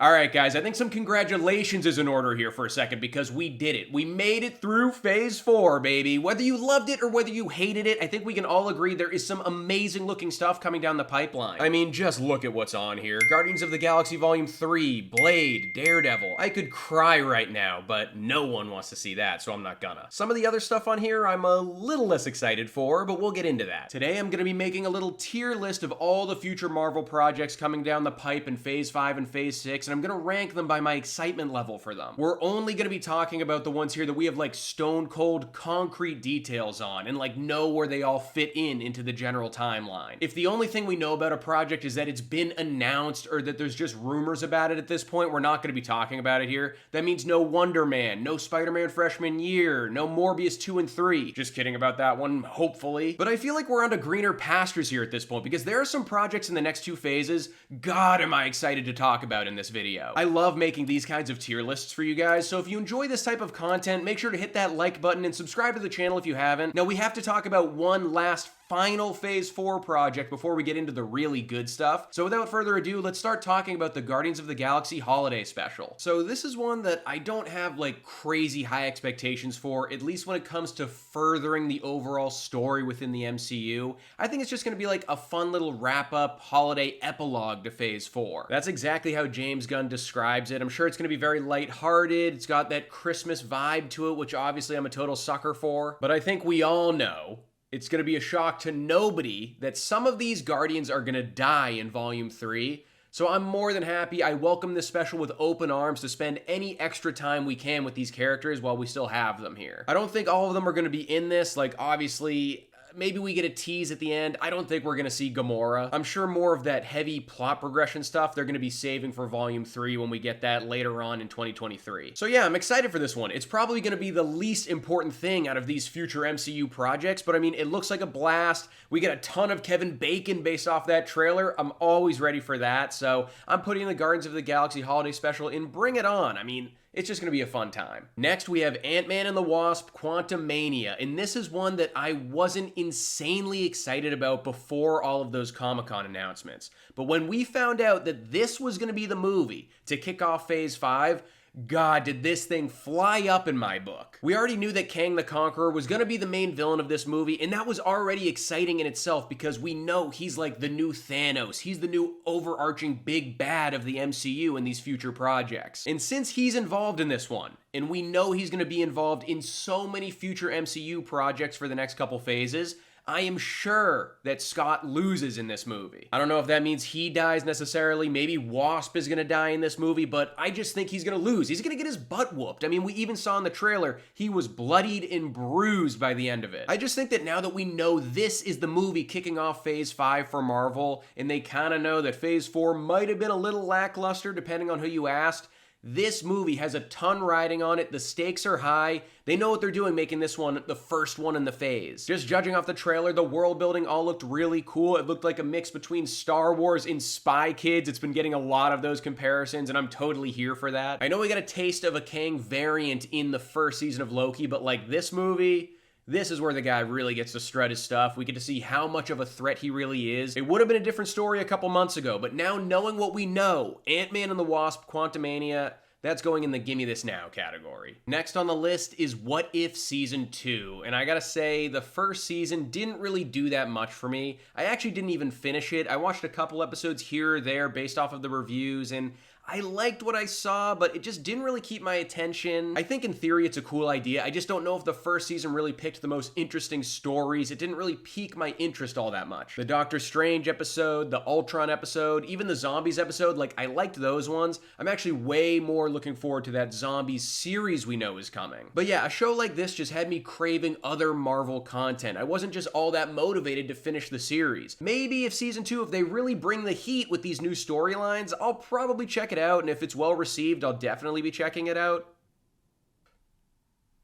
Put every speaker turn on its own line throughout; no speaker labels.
Alright guys, I think some congratulations is in order here for a second because we did it. We made it through Phase 4, baby. Whether you loved it or whether you hated it, I think we can all agree there is some amazing looking stuff coming down the pipeline. I mean, just look at what's on here. Guardians of the Galaxy Volume 3, Blade, Daredevil. I could cry right now, but no one wants to see that, so I'm not gonna. Some of the other stuff on here I'm a little less excited for, but we'll get into that. Today I'm gonna be making a little tier list of all the future Marvel projects coming down the pipe in Phase 5 and Phase 6, and I'm gonna rank them by my excitement level for them. We're only gonna be talking about the ones here that we have like stone cold concrete details on and like know where they all fit into the general timeline. If the only thing we know about a project is that it's been announced or that there's just rumors about it at this point, we're not gonna be talking about it here. That means no Wonder Man, no Spider-Man freshman year, no Morbius 2 and 3. Just kidding about that one, hopefully. But I feel like we're onto greener pastures here at this point because there are some projects in the next two phases, God am I excited to talk about in this video. I love making these kinds of tier lists for you guys, so if you enjoy this type of content, make sure to hit that like button and subscribe to the channel if you haven't. Now we have to talk about one last final Phase 4 project before we get into the really good stuff. So without further ado, let's start talking about the Guardians of the Galaxy Holiday Special. So this is one that I don't have like crazy high expectations for, at least when it comes to furthering the overall story within the MCU. I think it's just gonna be like a fun little wrap-up holiday epilogue to Phase 4. That's exactly how James Gunn describes it. I'm sure it's gonna be very lighthearted. It's got that Christmas vibe to it, which obviously I'm a total sucker for. But I think we all know it's going to be a shock to nobody that some of these Guardians are going to die in Volume 3. So I'm more than happy. I welcome this special with open arms to spend any extra time we can with these characters while we still have them here. I don't think all of them are going to be in this. Like, obviously, maybe we get a tease at the end. I don't think we're going to see Gamora. I'm sure more of that heavy plot progression stuff they're going to be saving for Volume 3 when we get that later on in 2023. So yeah, I'm excited for this one. It's probably going to be the least important thing out of these future MCU projects, but I mean, it looks like a blast. We get a ton of Kevin Bacon based off that trailer. I'm always ready for that, so I'm putting the Guardians of the Galaxy Holiday Special in Bring It On. I mean, it's just going to be a fun time. Next, we have Ant-Man and the Wasp, Quantumania, and this is one that I wasn't insanely excited about before all of those Comic-Con announcements. But when we found out that this was going to be the movie to kick off Phase 5, God, did this thing fly up in my book. We already knew that Kang the Conqueror was going to be the main villain of this movie, and that was already exciting in itself because we know he's like the new Thanos. He's the new overarching big bad of the MCU in these future projects. And since he's involved in this one, and we know he's going to be involved in so many future MCU projects for the next couple phases, I am sure that Scott loses in this movie. I don't know if that means he dies necessarily. Maybe Wasp is gonna die in this movie, but I just think he's gonna lose. He's gonna get his butt whooped. I mean, we even saw in the trailer, he was bloodied and bruised by the end of it. I just think that now that we know this is the movie kicking off Phase 5 for Marvel, and they kinda know that Phase 4 might have been a little lackluster depending on who you asked, this movie has a ton riding on it. The stakes are high. They know what they're doing making this one the first one in the phase. Just judging off the trailer, the world building all looked really cool. It looked like a mix between Star Wars and Spy Kids. It's been getting a lot of those comparisons, and I'm totally here for that. I know we got a taste of a Kang variant in the first season of Loki, but like this movie, this is where the guy really gets to strut his stuff. We get to see how much of a threat he really is. It would have been a different story a couple months ago, but now knowing what we know, Ant-Man and the Wasp, Quantumania, that's going in the gimme this now category. Next on the list is What If Season 2, and I gotta say, the first season didn't really do that much for me. I actually didn't even finish it. I watched a couple episodes here or there based off of the reviews, and I liked what I saw, but it just didn't really keep my attention. I think in theory it's a cool idea. I just don't know if the first season really picked the most interesting stories. It didn't really pique my interest all that much. The Doctor Strange episode, the Ultron episode, even the Zombies episode, like I liked those ones. I'm actually way more looking forward to that Zombies series we know is coming. But yeah, a show like this just had me craving other Marvel content. I wasn't just all that motivated to finish the series. Maybe if Season 2, if they really bring the heat with these new storylines, I'll probably check it out, and if it's well received, I'll definitely be checking it out.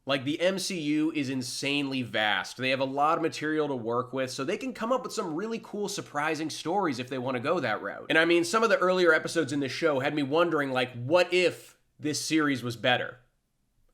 Like, the MCU is insanely vast. They have a lot of material to work with, so they can come up with some really cool, surprising stories if they want to go that route. And I mean, some of the earlier episodes in this show had me wondering, like, what if this series was better?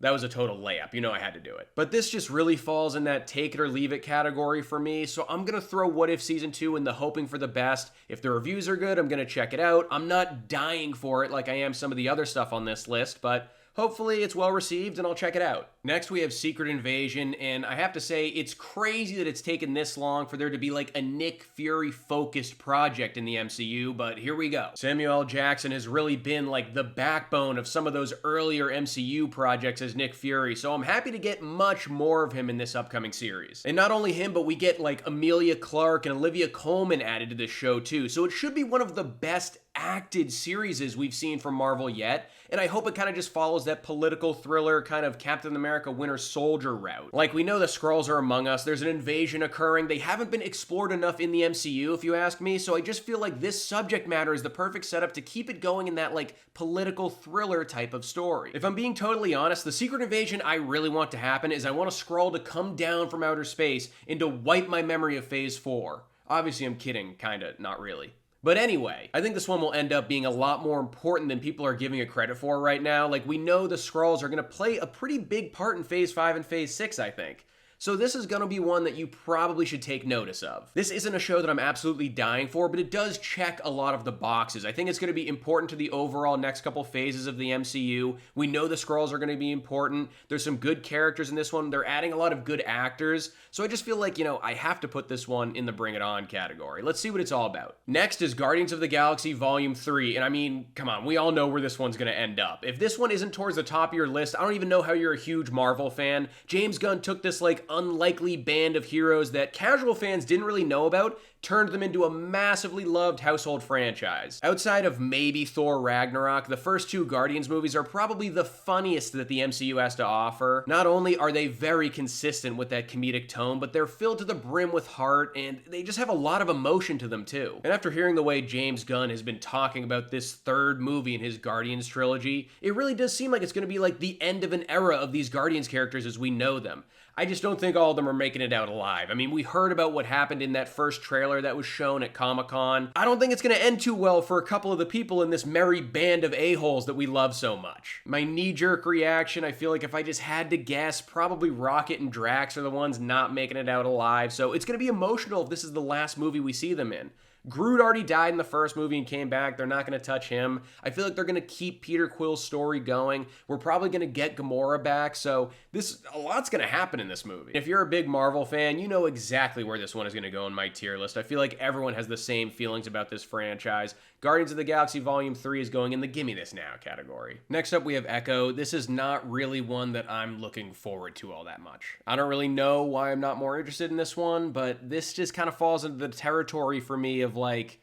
That was a total layup. You know I had to do it. But this just really falls in that take it or leave it category for me, so I'm gonna throw What If Season 2 in the hoping for the best. If the reviews are good, I'm gonna check it out. I'm not dying for it like I am some of the other stuff on this list, but hopefully it's well received and I'll check it out. Next we have Secret Invasion, and I have to say it's crazy that it's taken this long for there to be like a Nick Fury focused project in the MCU, but here we go. Samuel L. Jackson has really been like the backbone of some of those earlier MCU projects as Nick Fury, so I'm happy to get much more of him in this upcoming series. And not only him, but we get like Emilia Clarke and Olivia Colman added to this show too, so it should be one of the best acted series we've seen from Marvel yet, and I hope it kind of just follows that political thriller kind of Captain America Winter Soldier route. Like, we know the Skrulls are among us, there's an invasion occurring, they haven't been explored enough in the MCU if you ask me, so I just feel like this subject matter is the perfect setup to keep it going in that like political thriller type of story. If I'm being totally honest, the Secret Invasion I really want to happen is I want a Skrull to come down from outer space and to wipe my memory of Phase 4. Obviously I'm kidding, kinda, not really. But anyway, I think this one will end up being a lot more important than people are giving it credit for right now. Like, we know the Skrulls are going to play a pretty big part in Phase 5 and Phase 6, I think. So this is going to be one that you probably should take notice of. This isn't a show that I'm absolutely dying for, but it does check a lot of the boxes. I think it's going to be important to the overall next couple phases of the MCU. We know the Skrulls are going to be important. There's some good characters in this one. They're adding a lot of good actors. So I just feel like, you know, I have to put this one in the Bring It On category. Let's see what it's all about. Next is Guardians of the Galaxy Volume 3. And I mean, come on, we all know where this one's going to end up. If this one isn't towards the top of your list, I don't even know how you're a huge Marvel fan. James Gunn took this like unlikely band of heroes that casual fans didn't really know about, turned them into a massively loved household franchise. Outside of maybe Thor Ragnarok, the first two Guardians movies are probably the funniest that the MCU has to offer. Not only are they very consistent with that comedic tone, but they're filled to the brim with heart, and they just have a lot of emotion to them too. And after hearing the way James Gunn has been talking about this third movie in his Guardians trilogy, it really does seem like it's going to be like the end of an era of these Guardians characters as we know them. I just don't think all of them are making it out alive. I mean, we heard about what happened in that first trailer that was shown at Comic-Con. I don't think it's going to end too well for a couple of the people in this merry band of a-holes that we love so much. My knee-jerk reaction, I feel like if I just had to guess, probably Rocket and Drax are the ones not making it out alive, so it's going to be emotional if this is the last movie we see them in. Groot already died in the first movie and came back. They're not going to touch him. I feel like they're going to keep Peter Quill's story going. We're probably going to get Gamora back, so a lot's going to happen in this movie. If you're a big Marvel fan, you know exactly where this one is going to go in my tier list. I feel like everyone has the same feelings about this franchise. Guardians of the Galaxy Volume 3 is going in the Gimme This Now category. Next up, we have Echo. This is not really one that I'm looking forward to all that much. I don't really know why I'm not more interested in this one, but this just kind of falls into the territory for me of like,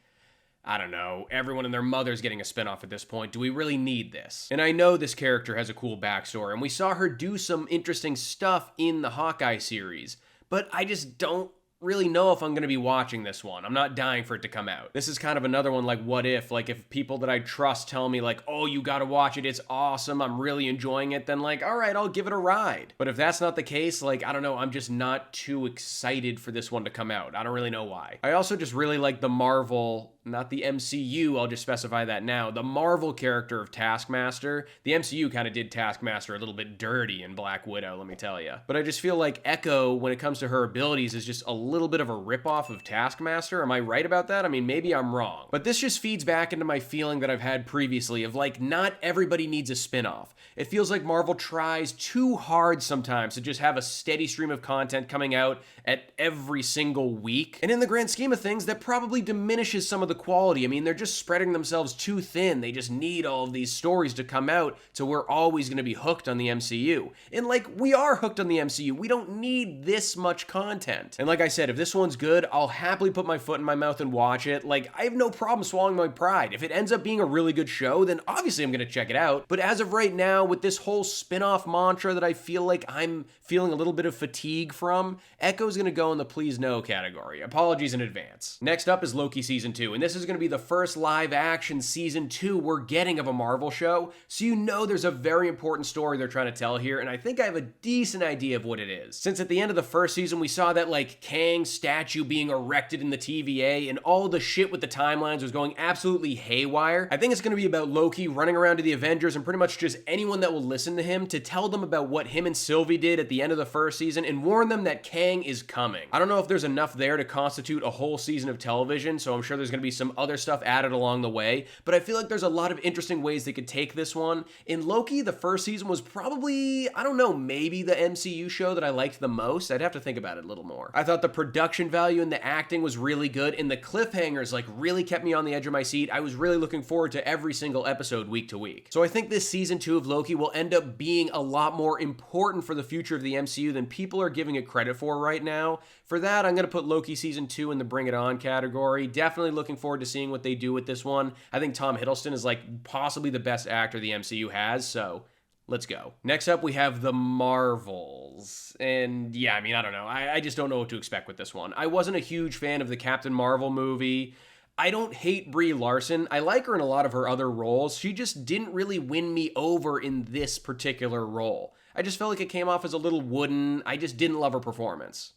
I don't know, everyone and their mother's getting a spinoff at this point. Do we really need this? And I know this character has a cool backstory, and we saw her do some interesting stuff in the Hawkeye series, but I just don't really know if I'm going to be watching this one. I'm not dying for it to come out. This is kind of another one like What If, like if people that I trust tell me like, oh, you got to watch it, it's awesome, I'm really enjoying it, then like, all right, I'll give it a ride. But if that's not the case, like, I don't know, I'm just not too excited for this one to come out. I don't really know why. I also just really like the Marvel, not the MCU, I'll just specify that now, the Marvel character of Taskmaster. The MCU kind of did Taskmaster a little bit dirty in Black Widow, let me tell you. But I just feel like Echo, when it comes to her abilities, is just a little bit of a ripoff of Taskmaster. Am I right about that? I mean, maybe I'm wrong. But this just feeds back into my feeling that I've had previously of like, not everybody needs a spin-off. It feels like Marvel tries too hard sometimes to just have a steady stream of content coming out at every single week. And in the grand scheme of things, that probably diminishes some of the quality. I mean, they're just spreading themselves too thin. They just need all of these stories to come out, so we're always going to be hooked on the MCU. And like, we are hooked on the MCU. We don't need this much content. And like I said, if this one's good, I'll happily put my foot in my mouth and watch it. Like, I have no problem swallowing my pride. If it ends up being a really good show, then obviously I'm going to check it out. But as of right now, with this whole spin-off mantra that I feel like I'm feeling a little bit of fatigue from, Echo's going to go in the please no category. Apologies in advance. Next up is Loki Season 2, and this is going to be the first live-action season 2 we're getting of a Marvel show, so you know there's a very important story they're trying to tell here, and I think I have a decent idea of what it is. Since at the end of the first season, we saw that, like, Kang statue being erected in the TVA, and all the shit with the timelines was going absolutely haywire. I think it's going to be about Loki running around to the Avengers and pretty much just anyone that will listen to him to tell them about what him and Sylvie did at the end of the first season and warn them that Kang is coming. I don't know if there's enough there to constitute a whole season of television, so I'm sure there's going to be some other stuff added along the way, but I feel like there's a lot of interesting ways they could take this one. In Loki, the first season was probably, I don't know, maybe the MCU show that I liked the most. I'd have to think about it a little more. I thought the production value and the acting was really good, and the cliffhangers like really kept me on the edge of my seat. I was really looking forward to every single episode week to week. So I think this season 2 of Loki will end up being a lot more important for the future of the MCU than people are giving it credit for right now. For that, I'm going to put Loki season 2 in the Bring It On category. Definitely looking forward to seeing what they do with this one. I think Tom Hiddleston is like possibly the best actor the MCU has, so let's go. Next up, we have the Marvels. And yeah, I mean, I don't know. I just don't know what to expect with this one. I wasn't a huge fan of the Captain Marvel movie. I don't hate Brie Larson. I like her in a lot of her other roles. She just didn't really win me over in this particular role. I just felt like it came off as a little wooden. I just didn't love her performance.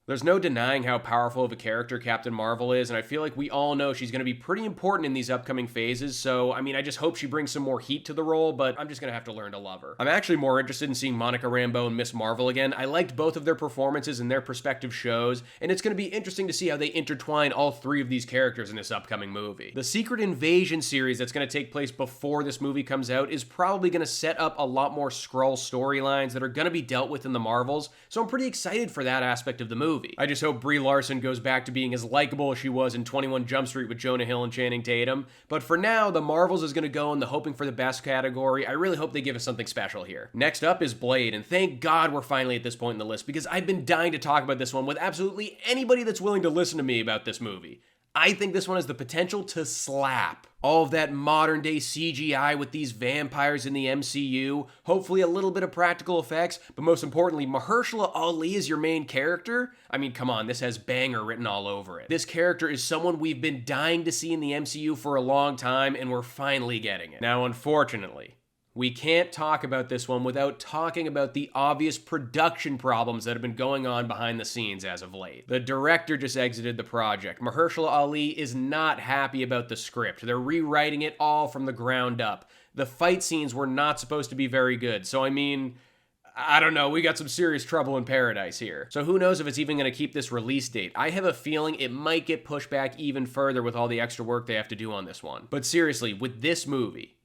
There's no denying how powerful of a character Captain Marvel is, and I feel like we all know she's going to be pretty important in these upcoming phases, so, I mean, I just hope she brings some more heat to the role, but I'm just going to have to learn to love her. I'm actually more interested in seeing Monica Rambeau and Miss Marvel again. I liked both of their performances in their respective shows, and it's going to be interesting to see how they intertwine all three of these characters in this upcoming movie. The Secret Invasion series that's going to take place before this movie comes out is probably going to set up a lot more Skrull storylines that are going to be dealt with in the Marvels, so I'm pretty excited for that aspect of the movie. I just hope Brie Larson goes back to being as likable as she was in 21 Jump Street with Jonah Hill and Channing Tatum. But for now, the Marvels is going to go in the hoping for the best category. I really hope they give us something special here. Next up is Blade, and thank God we're finally at this point in the list because I've been dying to talk about this one with absolutely anybody that's willing to listen to me about this movie. I think this one has the potential to slap. All of that modern day CGI with these vampires in the MCU, hopefully a little bit of practical effects, but most importantly, Mahershala Ali is your main character? I mean, come on, this has banger written all over it. This character is someone we've been dying to see in the MCU for a long time, and we're finally getting it. Now, unfortunately, we can't talk about this one without talking about the obvious production problems that have been going on behind the scenes as of late. The director just exited the project. Mahershala Ali is not happy about the script. They're rewriting it all from the ground up. The fight scenes were not supposed to be very good. So, I mean, I don't know, we got some serious trouble in paradise here. So who knows if it's even going to keep this release date. I have a feeling it might get pushed back even further with all the extra work they have to do on this one. But seriously, with this movie,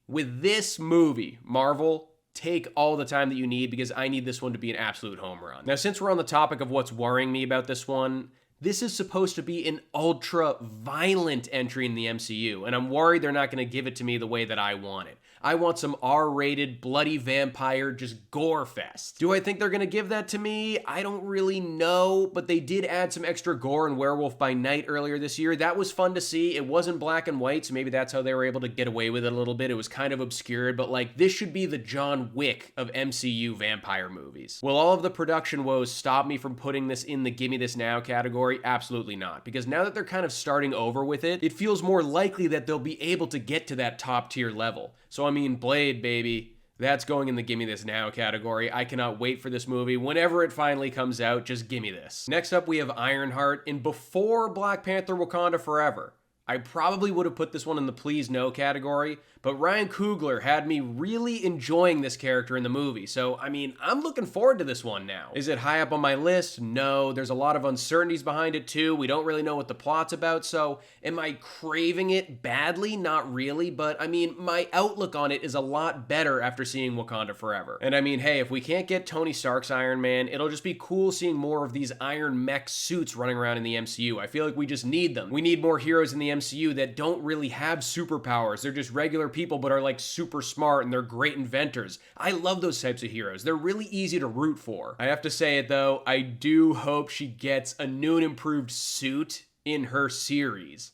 Marvel, take all the time that you need because I need this one to be an absolute home run. Now, since we're on the topic of what's worrying me about this one, this is supposed to be an ultra-violent entry in the MCU, and I'm worried they're not going to give it to me the way that I want it. I want some R-rated, bloody vampire, just gore fest. Do I think they're going to give that to me? I don't really know, but they did add some extra gore in Werewolf by Night earlier this year. That was fun to see. It wasn't black and white, so maybe that's how they were able to get away with it a little bit. It was kind of obscured, but like, this should be the John Wick of MCU vampire movies. Will all of the production woes stop me from putting this in the Gimme This Now category? Absolutely not, because now that they're kind of starting over with it, it feels more likely that they'll be able to get to that top tier level. So I mean, Blade, baby, that's going in the Gimme This Now category. I cannot wait for this movie. Whenever it finally comes out, just gimme this. Next up, we have Ironheart, and before Black Panther Wakanda Forever, I probably would have put this one in the Please No category, but Ryan Coogler had me really enjoying this character in the movie. So, I mean, I'm looking forward to this one now. Is it high up on my list? No. There's a lot of uncertainties behind it too. We don't really know what the plot's about. So, am I craving it badly? Not really. But, I mean, my outlook on it is a lot better after seeing Wakanda Forever. And I mean, hey, if we can't get Tony Stark's Iron Man, it'll just be cool seeing more of these iron mech suits running around in the MCU. I feel like we just need them. We need more heroes in the MCU that don't really have superpowers. They're just regular people but are like super smart and they're great inventors. I love those types of heroes. They're really easy to root for. I have to say it though, I do hope she gets a new and improved suit in her series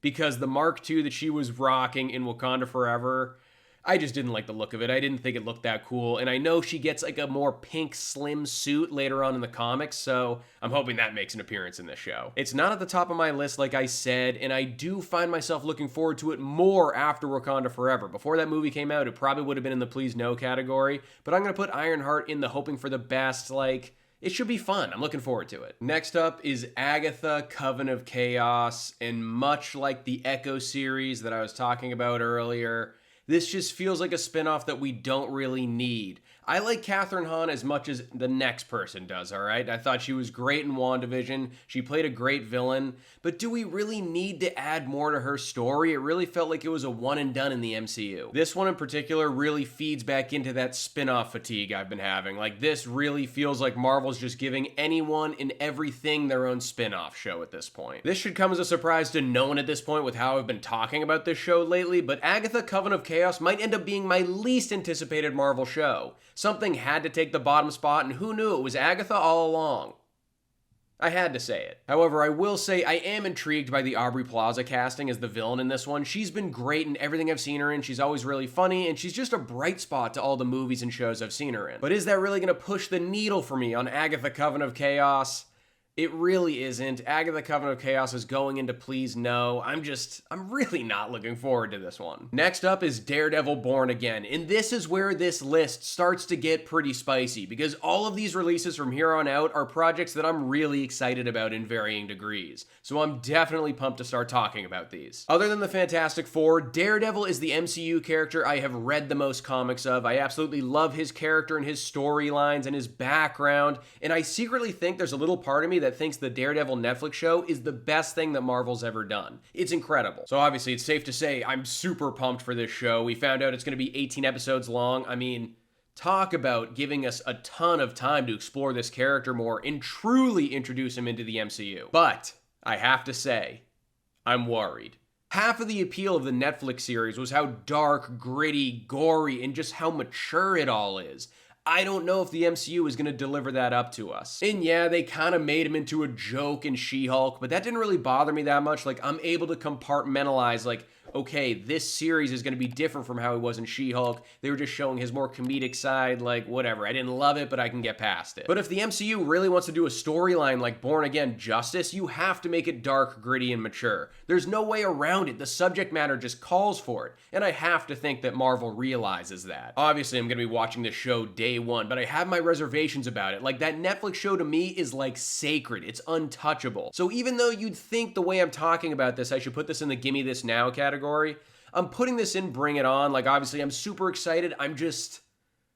because the Mark II that she was rocking in Wakanda Forever, I just didn't like the look of it. I didn't think it looked that cool. And I know she gets like a more pink slim suit later on in the comics, so I'm hoping that makes an appearance in this show. It's not at the top of my list, like I said, and I do find myself looking forward to it more after Wakanda Forever. Before that movie came out, it probably would have been in the please no category, but I'm going to put Ironheart in the hoping for the best. Like, it should be fun. I'm looking forward to it. Next up is Agatha, Coven of Chaos, and much like the Echo series that I was talking about earlier, this just feels like a spinoff that we don't really need. I like Catherine Hahn as much as the next person does, all right? I thought she was great in WandaVision. She played a great villain. But do we really need to add more to her story? It really felt like it was a one and done in the MCU. This one in particular really feeds back into that spin-off fatigue I've been having. Like, this really feels like Marvel's just giving anyone and everything their own spin-off show at this point. This should come as a surprise to no one at this point with how I've been talking about this show lately, but Agatha, Coven of Chaos might end up being my least anticipated Marvel show. Something had to take the bottom spot, and who knew it was Agatha all along? I had to say it. However, I will say I am intrigued by the Aubrey Plaza casting as the villain in this one. She's been great in everything I've seen her in. She's always really funny, and she's just a bright spot to all the movies and shows I've seen her in. But is that really going to push the needle for me on Agatha, Coven of Chaos? It really isn't. Agatha, Coven of Chaos is going into please no. I'm really not looking forward to this one. Next up is Daredevil Born Again, and this is where this list starts to get pretty spicy, because all of these releases from here on out are projects that I'm really excited about in varying degrees. So I'm definitely pumped to start talking about these. Other than the Fantastic Four, Daredevil is the MCU character I have read the most comics of. I absolutely love his character and his storylines and his background, and I secretly think there's a little part of me that thinks the Daredevil Netflix show is the best thing that Marvel's ever done. It's incredible. So obviously it's safe to say I'm super pumped for this show. We found out it's going to be 18 episodes long. I mean, talk about giving us a ton of time to explore this character more and truly introduce him into the MCU. But I have to say, I'm worried. Half of the appeal of the Netflix series was how dark, gritty, gory, and just how mature it all is. I don't know if the MCU is going to deliver that up to us. And yeah, they kind of made him into a joke in She-Hulk, but that didn't really bother me that much. Like, I'm able to compartmentalize, like, okay, this series is going to be different from how he was in She-Hulk. They were just showing his more comedic side, like, whatever. I didn't love it, but I can get past it. But if the MCU really wants to do a storyline like Born Again justice, you have to make it dark, gritty, and mature. There's no way around it. The subject matter just calls for it. And I have to think that Marvel realizes that. Obviously, I'm going to be watching this show day one, but I have my reservations about it. Like, that Netflix show to me is like sacred. It's untouchable. So even though you'd think the way I'm talking about this, I should put this in the Gimme This Now category, I'm putting this in Bring It On. Like, obviously, I'm super excited. I'm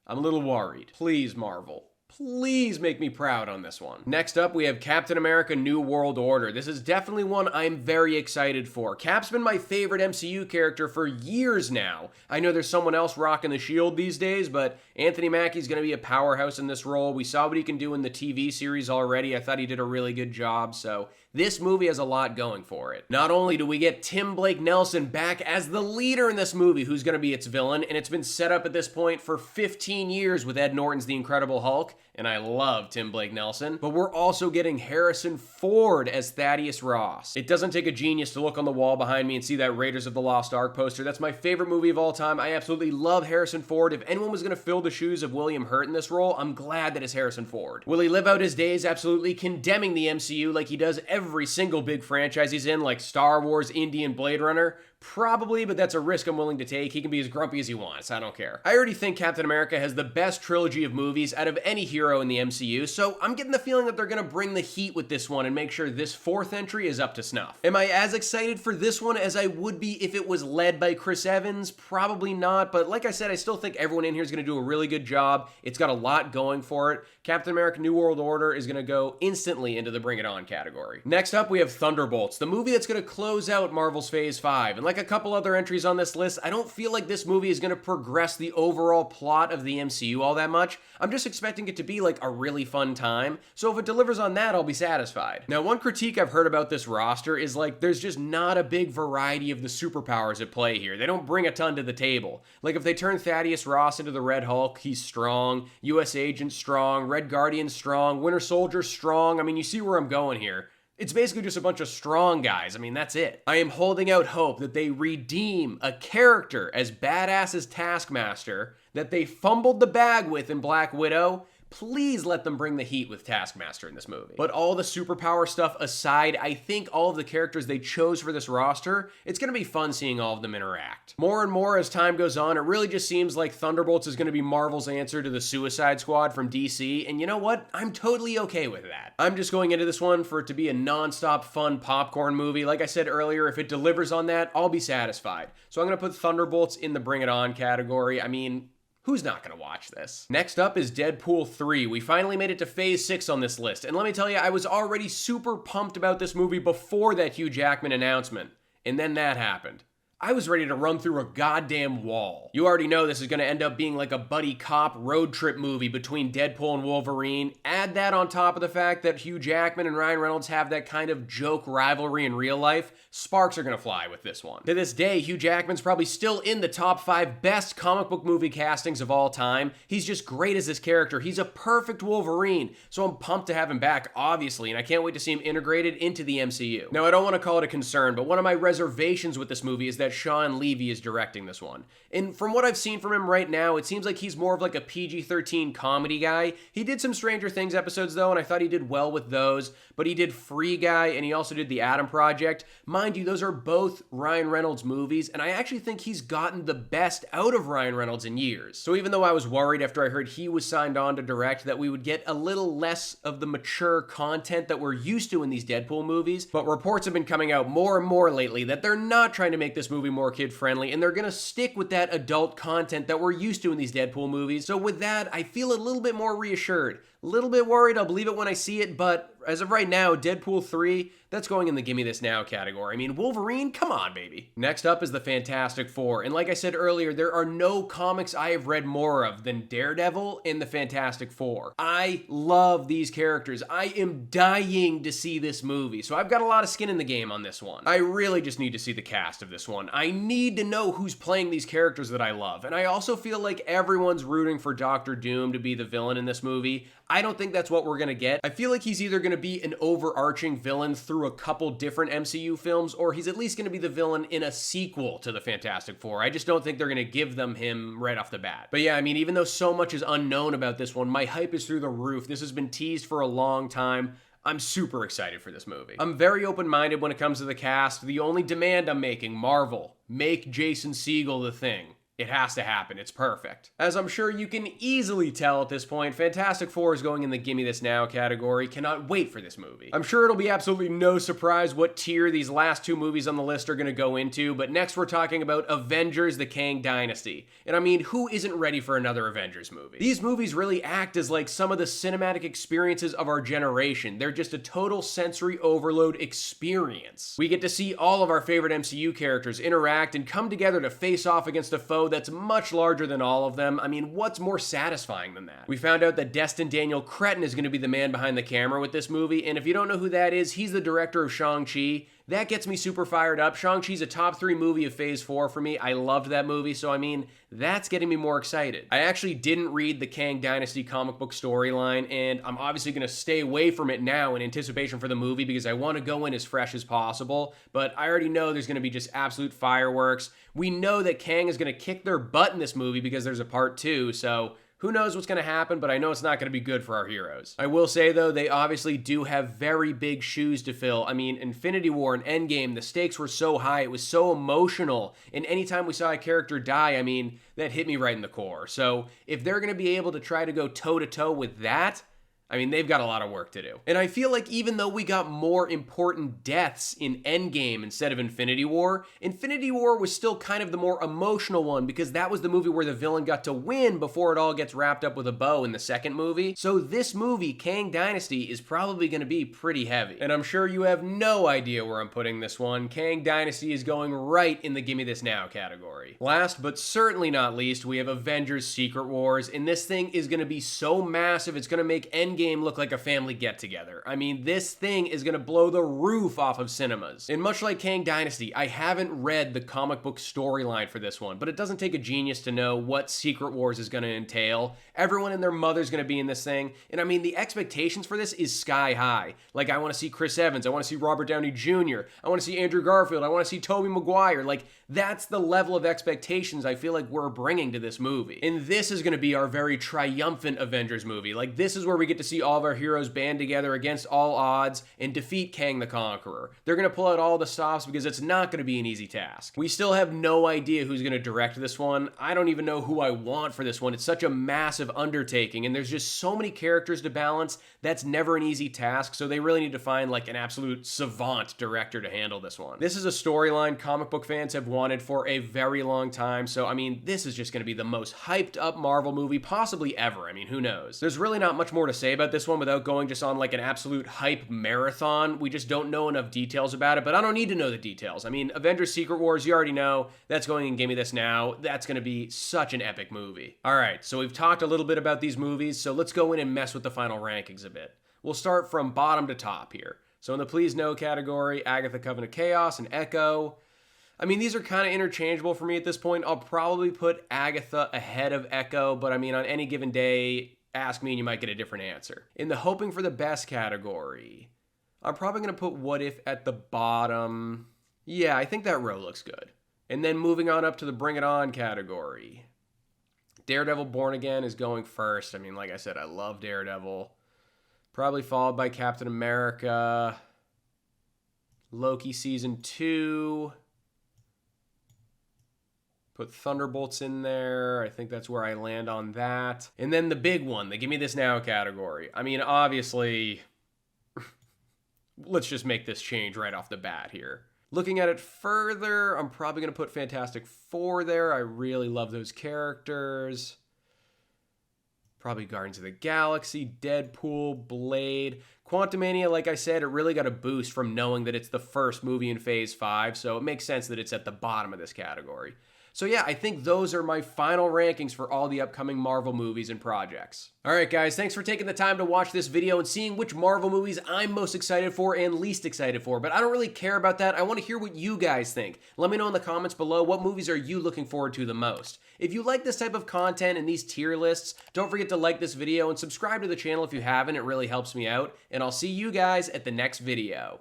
a little worried. Please, Marvel. Please make me proud on this one. Next up, we have Captain America New World Order. This is definitely one I'm very excited for. Cap's been my favorite MCU character for years now. I know there's someone else rocking the shield these days, but Anthony Mackie's going to be a powerhouse in this role. We saw what he can do in the TV series already. I thought he did a really good job, so this movie has a lot going for it. Not only do we get Tim Blake Nelson back as the leader in this movie, who's going to be its villain, and it's been set up at this point for 15 years with Ed Norton's The Incredible Hulk, and I love Tim Blake Nelson, but we're also getting Harrison Ford as Thaddeus Ross. It doesn't take a genius to look on the wall behind me and see that Raiders of the Lost Ark poster. That's my favorite movie of all time. I absolutely love Harrison Ford. If anyone was going to fill the shoes of William Hurt in this role, I'm glad that it's Harrison Ford. Will he live out his days absolutely condemning the MCU like he does every single big franchise he's in, like Star Wars, Indy, and Blade Runner? Probably, but that's a risk I'm willing to take. He can be as grumpy as he wants. I don't care. I already think Captain America has the best trilogy of movies out of any hero in the MCU, so I'm getting the feeling that they're going to bring the heat with this one and make sure this fourth entry is up to snuff. Am I as excited for this one as I would be if it was led by Chris Evans? Probably not, but like I said, I still think everyone in here is going to do a really good job. It's got a lot going for it. Captain America New World Order is going to go instantly into the Bring It On category. Next up, we have Thunderbolts, the movie that's going to close out Marvel's Phase 5. And like a couple other entries on this list, I don't feel like this movie is going to progress the overall plot of the MCU all that much. I'm just expecting it to be like a really fun time. So if it delivers on that, I'll be satisfied. Now, one critique I've heard about this roster is like there's just not a big variety of the superpowers at play here. They don't bring a ton to the table. Like if they turn Thaddeus Ross into the Red Hulk, he's strong. US Agent strong. Red Guardian strong. Winter Soldier strong. I mean, you see where I'm going here. It's basically just a bunch of strong guys. I mean, that's it. I am holding out hope that they redeem a character as badass as Taskmaster that they fumbled the bag with in Black Widow. Please let them bring the heat with Taskmaster in this movie. But all the superpower stuff aside, I think all of the characters they chose for this roster, it's gonna be fun seeing all of them interact. More and more as time goes on, it really just seems like Thunderbolts is gonna be Marvel's answer to the Suicide Squad from DC, and you know what? I'm totally okay with that. I'm just going into this one for it to be a non-stop fun popcorn movie. Like I said earlier, if it delivers on that, I'll be satisfied. So I'm gonna put Thunderbolts in the Bring It On category. I mean, who's not gonna watch this? Next up is Deadpool 3. We finally made it to phase 6 on this list, and let me tell you, I was already super pumped about this movie before that Hugh Jackman announcement, and then that happened. I was ready to run through a goddamn wall. You already know this is gonna end up being like a buddy cop road trip movie between Deadpool and Wolverine. Add that on top of the fact that Hugh Jackman and Ryan Reynolds have that kind of joke rivalry in real life. Sparks are gonna fly with this one. To this day, Hugh Jackman's probably still in the top 5 best comic book movie castings of all time. He's just great as this character. He's a perfect Wolverine. So I'm pumped to have him back, obviously, and I can't wait to see him integrated into the MCU. Now, I don't want to call it a concern, but one of my reservations with this movie is that Sean Levy is directing this one. And from what I've seen from him right now, it seems like he's more of like a PG-13 comedy guy. He did some Stranger Things episodes though, and I thought he did well with those, but he did Free Guy and he also did The Atom Project. Mind you, those are both Ryan Reynolds movies, and I actually think he's gotten the best out of Ryan Reynolds in years. So even though I was worried after I heard he was signed on to direct that we would get a little less of the mature content that we're used to in these Deadpool movies, but reports have been coming out more and more lately that they're not trying to make this movie more kid-friendly, and they're gonna stick with that adult content that we're used to in these Deadpool movies. So with that, I feel a little bit more reassured. A little bit worried, I'll believe it when I see it, but as of right now, Deadpool 3, that's going in the Gimme This Now category. I mean, Wolverine, come on, baby. Next up is the Fantastic Four, and like I said earlier, there are no comics I have read more of than Daredevil and the Fantastic Four. I love these characters. I am dying to see this movie, so I've got a lot of skin in the game on this one. I really just need to see the cast of this one. I need to know who's playing these characters that I love, and I also feel like everyone's rooting for Dr. Doom to be the villain in this movie. I don't think that's what we're gonna get. I feel like he's either gonna be an overarching villain through a couple different MCU films, or he's at least gonna be the villain in a sequel to the Fantastic Four. I just don't think they're gonna give them him right off the bat. But yeah, I mean, even though so much is unknown about this one, my hype is through the roof. This has been teased for a long time. I'm super excited for this movie. I'm very open-minded when it comes to the cast. The only demand I'm making, Marvel, make Jason Segel the Thing. It has to happen. It's perfect. As I'm sure you can easily tell at this point, Fantastic Four is going in the Gimme This Now category. Cannot wait for this movie. I'm sure it'll be absolutely no surprise what tier these last 2 movies on the list are going to go into, but next we're talking about Avengers: The Kang Dynasty. And I mean, who isn't ready for another Avengers movie? These movies really act as like some of the cinematic experiences of our generation. They're just a total sensory overload experience. We get to see all of our favorite MCU characters interact and come together to face off against a foe that's much larger than all of them. I mean, what's more satisfying than that? We found out that Destin Daniel Cretton is going to be the man behind the camera with this movie, and if you don't know who that is, he's the director of Shang-Chi. That gets me super fired up. Shang-Chi's a top 3 movie of Phase 4 for me. I loved that movie, so I mean, that's getting me more excited. I actually didn't read the Kang Dynasty comic book storyline, and I'm obviously going to stay away from it now in anticipation for the movie because I want to go in as fresh as possible, but I already know there's going to be just absolute fireworks. We know that Kang is going to kick their butt in this movie because there's a part 2, so who knows what's going to happen, but I know it's not going to be good for our heroes. I will say, though, they obviously do have very big shoes to fill. I mean, Infinity War and Endgame, the stakes were so high, it was so emotional, and anytime we saw a character die, I mean, that hit me right in the core. So if they're going to be able to try to go toe-to-toe with that, I mean, they've got a lot of work to do. And I feel like even though we got more important deaths in Endgame instead of Infinity War was still kind of the more emotional one because that was the movie where the villain got to win before it all gets wrapped up with a bow in the second movie. So this movie, Kang Dynasty, is probably going to be pretty heavy. And I'm sure you have no idea where I'm putting this one. Kang Dynasty is going right in the Gimme This Now category. Last but certainly not least, we have Avengers: Secret Wars, and this thing is going to be so massive, it's going to make Endgame Endgame look like a family get-together. I mean, this thing is gonna blow the roof off of cinemas. And much like Kang Dynasty, I haven't read the comic book storyline for this one, but it doesn't take a genius to know what Secret Wars is gonna entail. Everyone and their mother's gonna be in this thing, and I mean, the expectations for this is sky high. Like, I wanna see Chris Evans, I wanna see Robert Downey Jr., I wanna see Andrew Garfield, I wanna see Tobey Maguire. Like, that's the level of expectations I feel like we're bringing to this movie. And this is gonna be our very triumphant Avengers movie. Like, this is where we get to see all of our heroes band together against all odds and defeat Kang the Conqueror. They're gonna pull out all the stops because it's not gonna be an easy task. We still have no idea who's gonna direct this one. I don't even know who I want for this one. It's such a massive undertaking, and there's just so many characters to balance. That's never an easy task, so they really need to find like an absolute savant director to handle this one. This is a storyline comic book fans have wanted for a very long time, so I mean, this is just gonna be the most hyped up Marvel movie possibly ever. I mean, who knows? There's really not much more to say about this one without going just on like an absolute hype marathon. We just don't know enough details about it, but I don't need to know the details. I mean, Avengers Secret Wars, you already know. That's going in Give Me This Now. That's gonna be such an epic movie. All right, so we've talked a little bit about these movies, so let's go in and mess with the final rankings a bit. We'll start from bottom to top here. So in the Please No category, Agatha, Coven of Chaos, and Echo. I mean, these are kind of interchangeable for me at this point. I'll probably put Agatha ahead of Echo, but I mean, on any given day, ask me and you might get a different answer. In the Hoping for the Best category, I'm probably going to put What If at the bottom. Yeah, I think that row looks good. And then moving on up to the Bring It On category. Daredevil Born Again is going first. I mean, like I said, I love Daredevil. Probably followed by Captain America. Loki Season 2. Put Thunderbolts in there. I think that's where I land on that. And then the big one, the Give Me This Now category. I mean, obviously, let's just make this change right off the bat here. Looking at it further, I'm probably going to put Fantastic Four there. I really love those characters. Probably Guardians of the Galaxy, Deadpool, Blade. Quantumania, like I said, it really got a boost from knowing that it's the first movie in Phase 5, so it makes sense that it's at the bottom of this category. So yeah, I think those are my final rankings for all the upcoming Marvel movies and projects. Alright guys, thanks for taking the time to watch this video and seeing which Marvel movies I'm most excited for and least excited for, but I don't really care about that. I want to hear what you guys think. Let me know in the comments below, what movies are you looking forward to the most? If you like this type of content and these tier lists, don't forget to like this video and subscribe to the channel if you haven't. It really helps me out, and I'll see you guys at the next video.